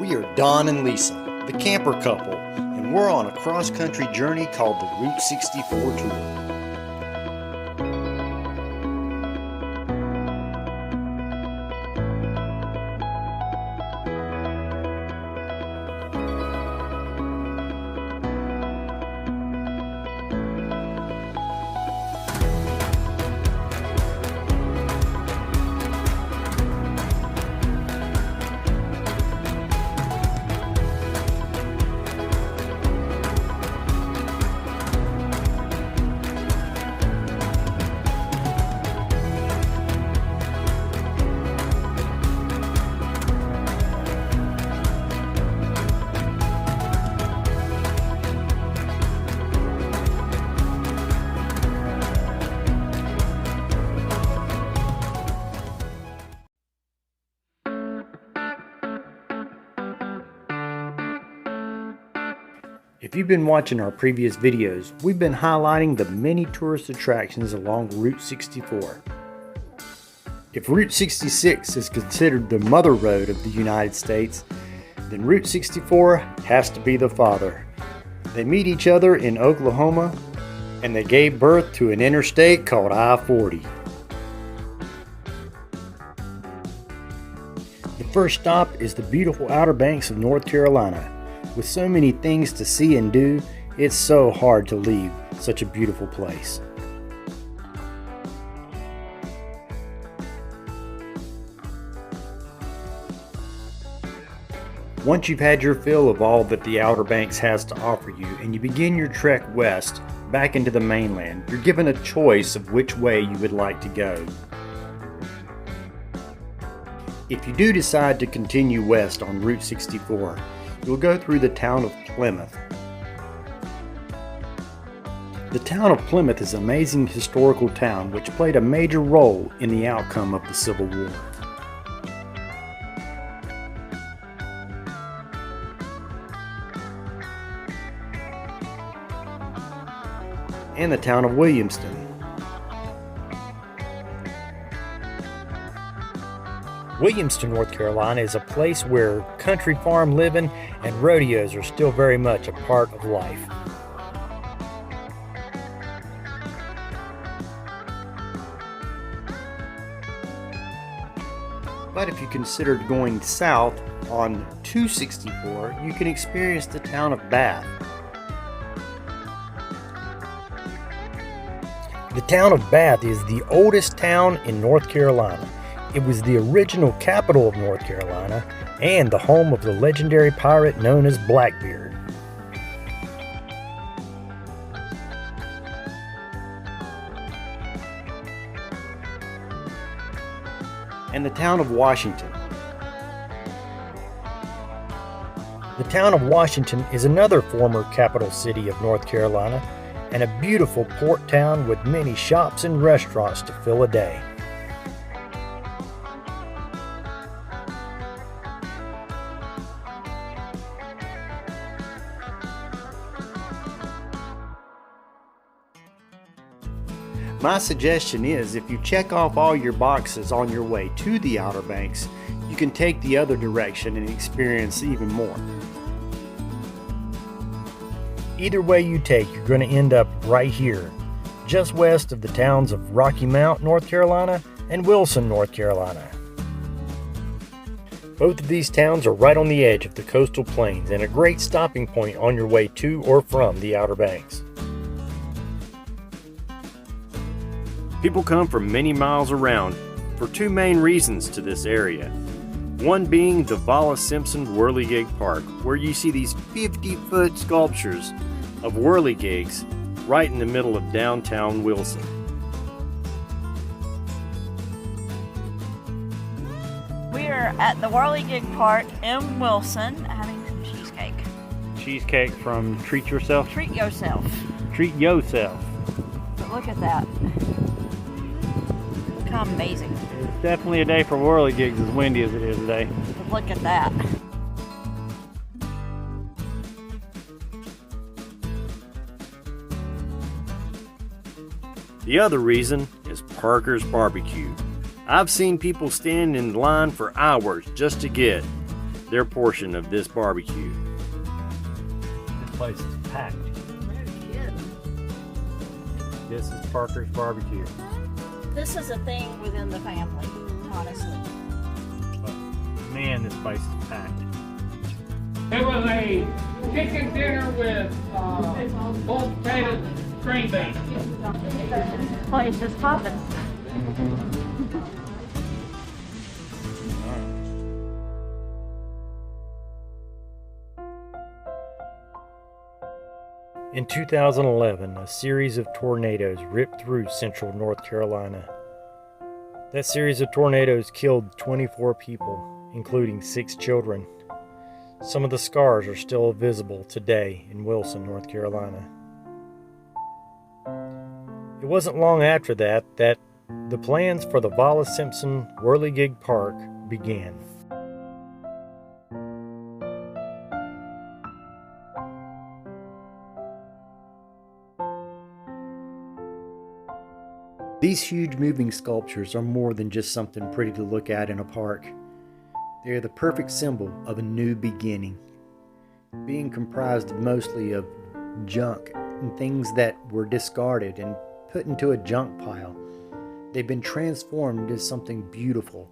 We are Don and Lisa, the camper couple, and we're on a cross-country journey called the Route 64 Tour. If you've been watching our previous videos, we've been highlighting the many tourist attractions along Route 64. If Route 66 is considered the mother road of the United States, then Route 64 has to be the father. They meet each other in Oklahoma, and they gave birth to an interstate called I-40. The first stop is the beautiful Outer Banks of North Carolina. With so many things to see and do, it's so hard to leave such a beautiful place. Once you've had your fill of all that the Outer Banks has to offer you and you begin your trek west back into the mainland, you're given a choice of which way you would like to go. If you do decide to continue west on Route 64, you'll go through the town of Plymouth. The town of Plymouth is an amazing historical town which played a major role in the outcome of the Civil War. And the town of Williamston. Williamston, North Carolina is a place where country farm living and rodeos are still very much a part of life. But if you considered going south on 264, you can experience the town of Bath. The town of Bath is the oldest town in North Carolina. It was the original capital of North Carolina and the home of the legendary pirate known as Blackbeard. And the town of Washington. The town of Washington is another former capital city of North Carolina and a beautiful port town with many shops and restaurants to fill a day. My suggestion is, if you check off all your boxes on your way to the Outer Banks, you can take the other direction and experience even more. Either way you take, you're going to end up right here, just west of the towns of Rocky Mount, North Carolina, and Wilson, North Carolina. Both of these towns are right on the edge of the coastal plains and a great stopping point on your way to or from the Outer Banks. People come from many miles around for two main reasons to this area. One being the Wallace Simpson Whirligig Park, where you see these 50-foot sculptures of whirligigs right in the middle of downtown Wilson. We are at the Whirligig Park in Wilson having some cheesecake. Cheesecake from Treat Yourself? Treat yourself. Treat yourself. But look at that. Look how amazing. It's definitely a day for whirligigs, as windy as it is today. But look at that. The other reason is Parker's Barbecue. I've seen people stand in line for hours just to get their portion of this barbecue. This place is packed. This is Parker's barbecue. This is a thing within the family, honestly. But man, this place is packed. It was a chicken dinner with boiled potatoes and green beans. Place is popping. In 2011, a series of tornadoes ripped through central North Carolina. That series of tornadoes killed 24 people, including 6 children. Some of the scars are still visible today in Wilson, North Carolina. It wasn't long after that the plans for the Wallace Simpson Whirligig Park began. These huge moving sculptures are more than just something pretty to look at in a park. They are the perfect symbol of a new beginning, being comprised mostly of junk and things that were discarded and put into a junk pile. They've been transformed into something beautiful.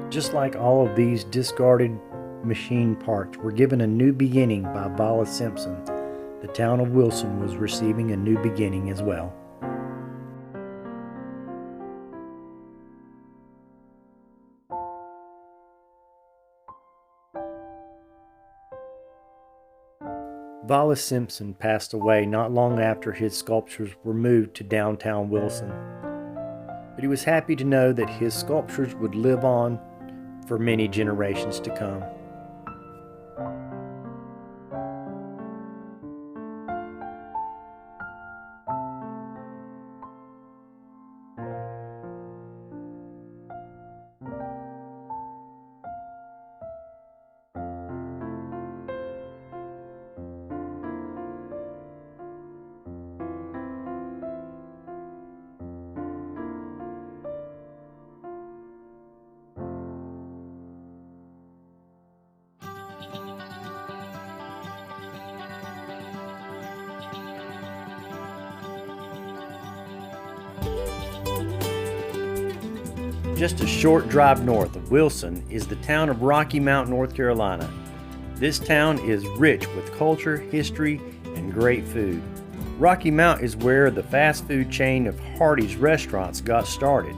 Just like all of these discarded machine parts were given a new beginning by Wallace Simpson, the town of Wilson was receiving a new beginning as well. Wallace Simpson passed away not long after his sculptures were moved to downtown Wilson. But he was happy to know that his sculptures would live on for many generations to come. Just a short drive north of Wilson is the town of Rocky Mount, North Carolina. This town is rich with culture, history, and great food. Rocky Mount is where the fast food chain of Hardee's restaurants got started.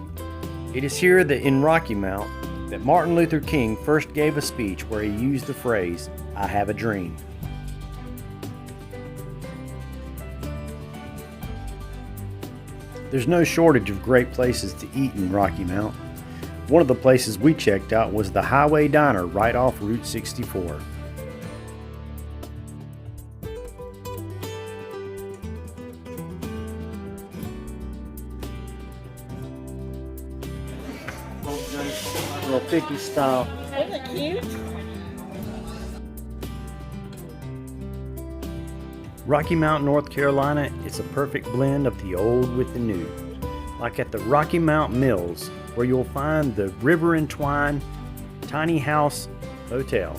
It is here that in Rocky Mount that Martin Luther King first gave a speech where he used the phrase, "I have a dream." There's no shortage of great places to eat in Rocky Mount. One of the places we checked out was the Highway Diner right off Route 64. Little 50 style. Isn't it cute? Rocky Mount, North Carolina is a perfect blend of the old with the new. Like at the Rocky Mount Mills, where you'll find the River Entwine Tiny House Hotel.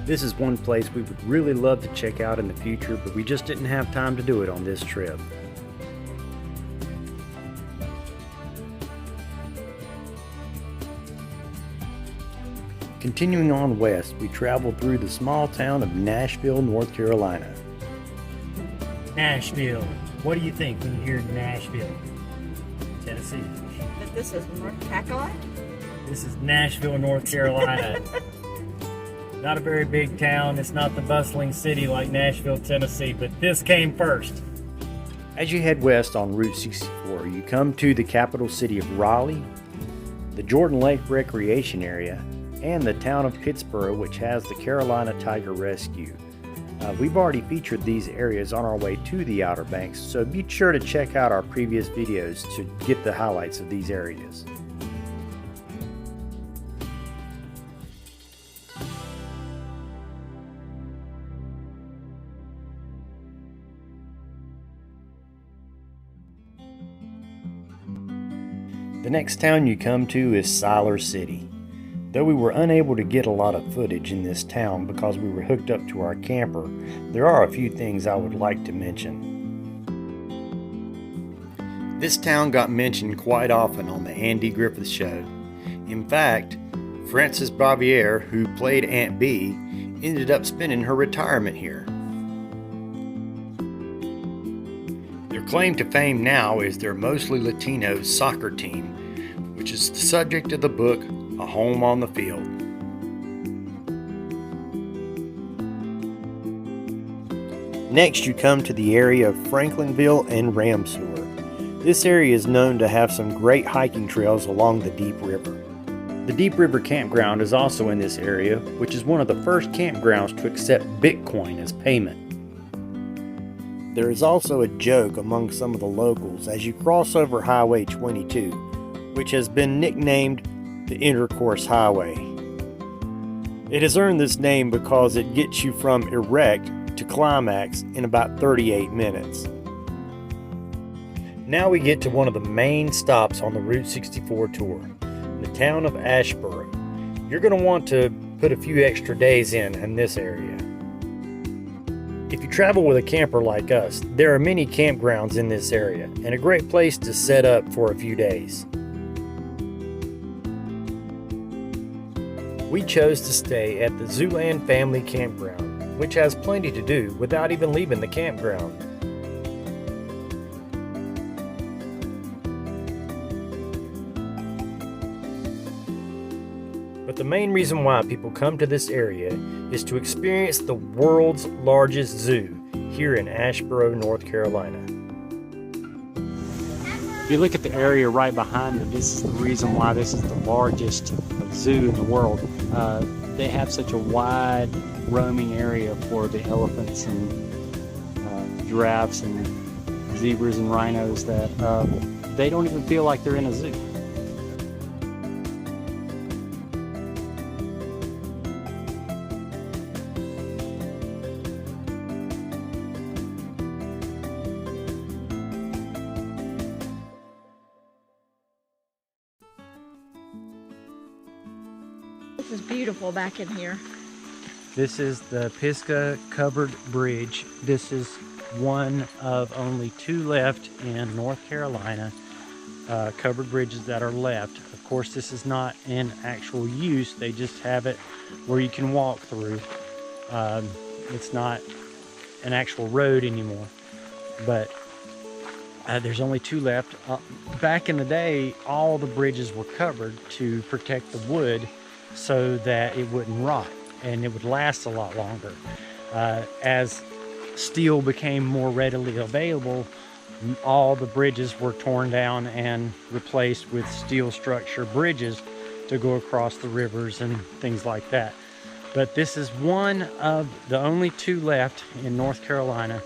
This is one place we would really love to check out in the future, but we just didn't have time to do it on this trip. Continuing on west, we traveled through the small town of Nashville, North Carolina. Nashville. What do you think when you hear Nashville? Tennessee. But this is North Cackalack? This is Nashville, North Carolina. Not a very big town. It's not the bustling city like Nashville, Tennessee, but this came first. As you head west on Route 64, you come to the capital city of Raleigh, the Jordan Lake Recreation Area, and the town of Pittsburgh, which has the Carolina Tiger Rescue. We've already featured these areas on our way to the Outer Banks, so be sure to check out our previous videos to get the highlights of these areas. The next town you come to is Siler City. Though we were unable to get a lot of footage in this town because we were hooked up to our camper, there are a few things I would like to mention. This town got mentioned quite often on the Andy Griffith Show. In fact, Frances Bavier, who played Aunt Bee, ended up spending her retirement here. Their claim to fame now is their mostly Latino soccer team, which is the subject of the book A Home on the Field. Next, you come to the area of Franklinville and Ramseur. This area is known to have some great hiking trails along the Deep River. The Deep River Campground is also in this area, which is one of the first campgrounds to accept Bitcoin as payment. There is also a joke among some of the locals as you cross over Highway 22, which has been nicknamed the Intercourse Highway. It has earned this name because it gets you from erect to climax in about 38 minutes. Now we get to one of the main stops on the Route 64 tour, the town of Asheboro. You're going to want to put a few extra days in this area. If you travel with a camper like us, there are many campgrounds in this area and a great place to set up for a few days. We chose to stay at the Zooland Family Campground, which has plenty to do without even leaving the campground. But the main reason why people come to this area is to experience the world's largest zoo here in Asheboro, North Carolina. If you look at the area right behind it, this is the reason why this is the largest zoo in the world. They have such a wide roaming area for the elephants and giraffes and zebras and rhinos that they don't even feel like they're in a zoo. This is beautiful back in here. This is the Pisgah Covered Bridge. This is one of only 2 left in North Carolina, covered bridges that are left. Of course, this is not in actual use. They just have it where you can walk through. It's not an actual road anymore, but there's only 2 left. Back in the day, all the bridges were covered to protect the wood so that it wouldn't rot and it would last a lot longer. As steel became more readily available, all the bridges were torn down and replaced with steel structure bridges to go across the rivers and things like that. But this is one of the only 2 left in North Carolina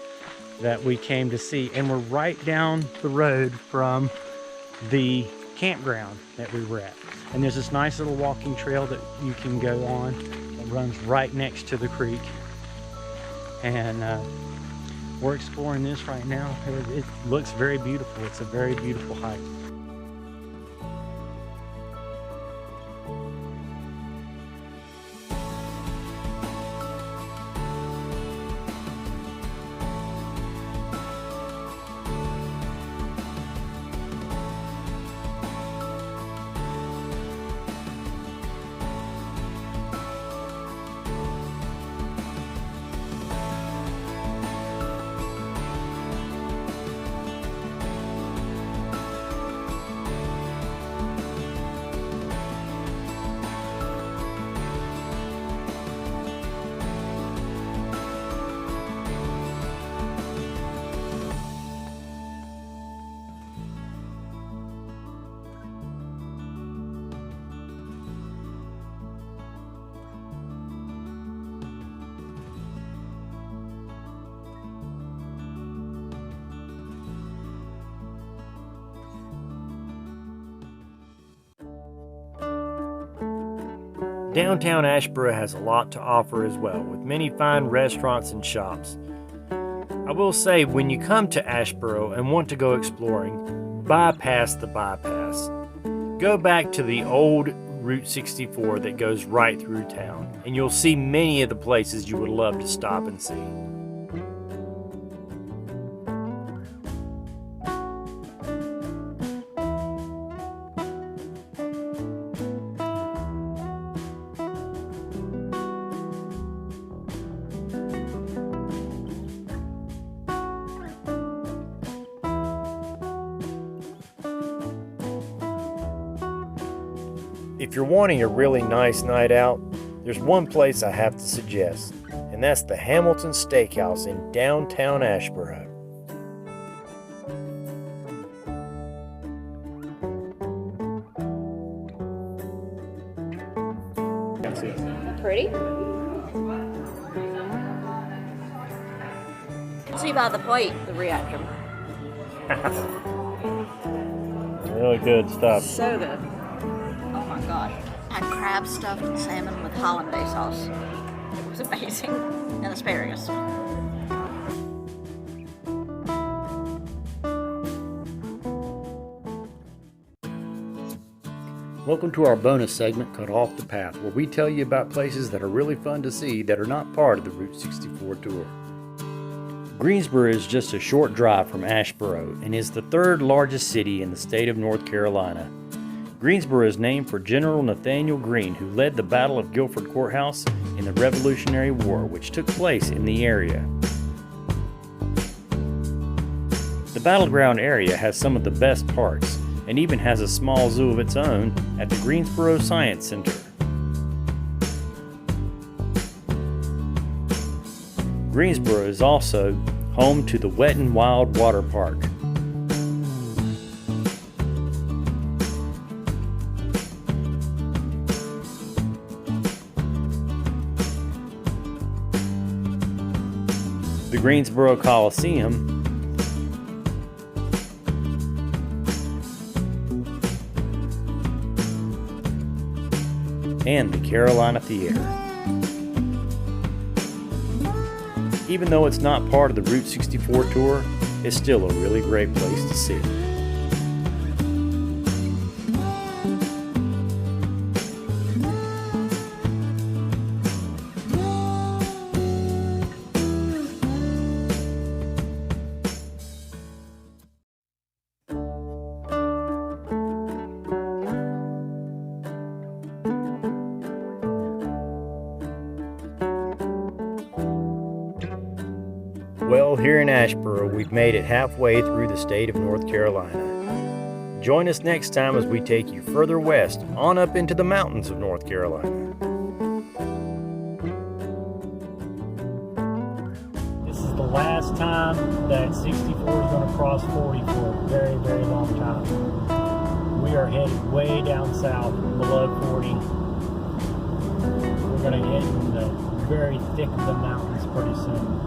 that we came to see, and we're right down the road from the campground that we were at. And there's this nice little walking trail that you can go on that runs right next to the creek. And we're exploring this right now. It looks very beautiful. It's a very beautiful hike. Downtown Asheboro has a lot to offer as well, with many fine restaurants and shops. I will say, when you come to Asheboro and want to go exploring, bypass the bypass. Go back to the old Route 64 that goes right through town, and you'll see many of the places you would love to stop and see. If you're wanting a really nice night out, there's one place I have to suggest, and that's the Hamilton Steakhouse in downtown Asheboro. Pretty. See by the plate the reaction. Really good stuff. So good. Oh my gosh. I had crab stuffed salmon with hollandaise sauce. It was amazing. And asparagus. Welcome to our bonus segment called Off the Path, where we tell you about places that are really fun to see that are not part of the Route 64 tour. Greensboro is just a short drive from Asheboro and is the third largest city in the state of North Carolina. Greensboro is named for General Nathaniel Greene, who led the Battle of Guilford Courthouse in the Revolutionary War, which took place in the area. The battleground area has some of the best parks, and even has a small zoo of its own at the Greensboro Science Center. Greensboro is also home to the Wet n Wild Water Park. The Greensboro Coliseum, and the Carolina Theater. Even though it's not part of the Route 64 tour, it's still a really great place to see. Well, here in Asheboro, we've made it halfway through the state of North Carolina. Join us next time as we take you further west, on up into the mountains of North Carolina. This is the last time that 64 is going to cross 40 for a very, very long time. We are headed way down south, below 40. We're going to hit in the very thick of the mountains pretty soon.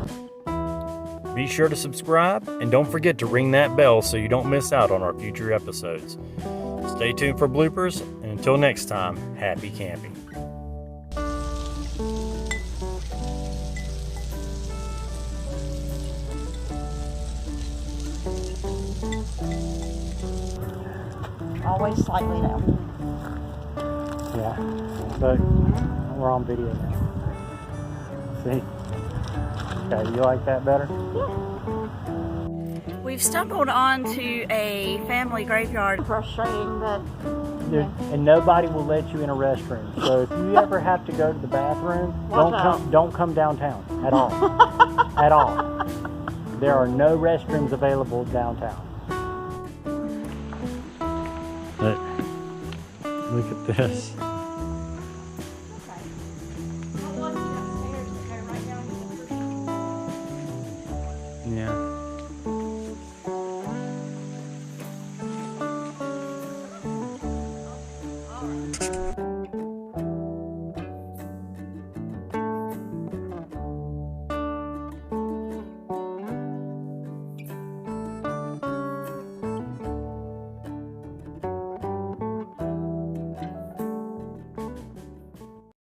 Be sure to subscribe and don't forget to ring that bell so you don't miss out on our future episodes. Stay tuned for bloopers, and until next time, happy camping. Always slightly down. Yeah, but we're on video now. See? Okay, you like that better? We've stumbled onto a family graveyard. Frustrating that. And nobody will let you in a restroom. So if you ever have to go to the bathroom, don't come downtown at all. At all. There are no restrooms available downtown. Look at this.